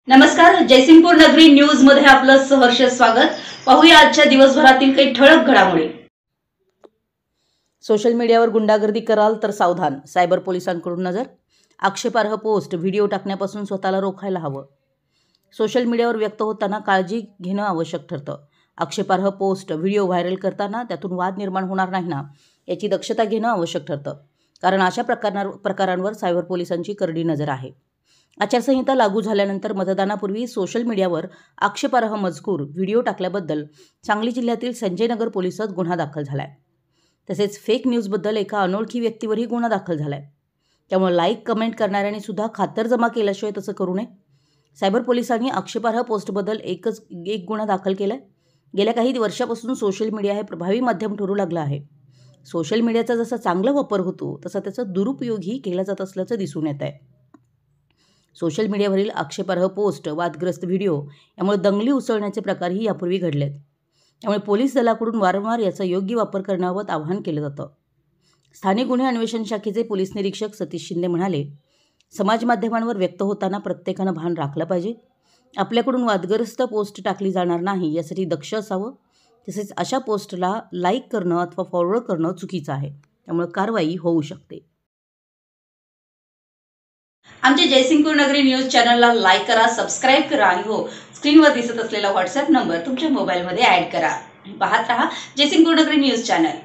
नमस्कार, जयसिंगपूर नगरी न्यूज मध्ये आपलं सहर्ष स्वागत। पाहूया आजच्या दिवसभरातील काही ठळक घडामोडी। सोशल मीडियावर गुंडागर्दी कराल तर सावधान, सायबर पोलिसांकडून नजर। आक्षेपार्ह पोस्ट व्हिडिओ टाकण्यापासून स्वतःला रोखायला हवं। सोशल मीडियावर व्यक्त होताना काळजी घेणं आवश्यक ठरतं। आक्षेपार्ह पोस्ट व्हिडिओ व्हायरल करताना त्यातून वाद निर्माण होणार नाही ना, याची दक्षता घेणं आवश्यक ठरतं, कारण अशा प्रकारांवर सायबर पोलिसांची करडी नजर आहे। आचारसंहिता लागू झाल्यानंतर मतदानापूर्वी सोशल मीडियावर आक्षेपार्ह मजकूर व्हिडिओ टाकल्याबद्दल सांगली जिल्ह्यातील संजयनगर पोलिसात गुन्हा दाखल झालाय। तसेच फेक न्यूजबद्दल एका अनोळखी व्यक्तीवरही गुन्हा दाखल झालाय। त्यामुळे लाईक कमेंट करणाऱ्यांनी सुद्धा खातरजमा केल्याशिवाय तसं करू नये। सायबर पोलिसांनी आक्षेपार्ह पोस्टबद्दल एक गुन्हा दाखल केलाय। गेल्या काही वर्षापासून सोशल मीडिया हे प्रभावी माध्यम ठरू लागलं आहे। सोशल मीडियाचा जसा चांगला वापर होतो तसा त्याचा दुरुपयोगही केला जात असल्याचं दिसून येत आहे। सोशल मीडियावरील आक्षेपार्ह पोस्ट, वादग्रस्त व्हिडिओ यामुळे दंगली उसळण्याचे प्रकारही यापूर्वी घडलेत। त्यामुळे पोलीस दलाकडून वारंवार याचा योग्य वापर करण्याबाबत आवाहन केलं जातं। स्थानिक गुन्हे अन्वेषण शाखेचे पोलीस निरीक्षक सतीश शिंदे म्हणाले, समाज माध्यमांवर व्यक्त होताना प्रत्येकानं भान राखलं पाहिजे। आपल्याकडून वादग्रस्त पोस्ट टाकली जाणार नाही यासाठी दक्ष असावं। तसेच अशा पोस्टला लाईक करणं अथवा फॉरवर्ड करणं चुकीचं आहे, त्यामुळे कारवाई होऊ शकते। आमच्या जयसिंगपूर नगरी न्यूज चॅनलला लाईक करा, सबस्क्राइब करा आणि हो, स्क्रीनवर दिसत असलेला व्हॉट्सअप नंबर तुमच्या मोबाईलमध्ये ॲड करा। पाहत रहा जयसिंगपूर नगरी न्यूज चॅनल।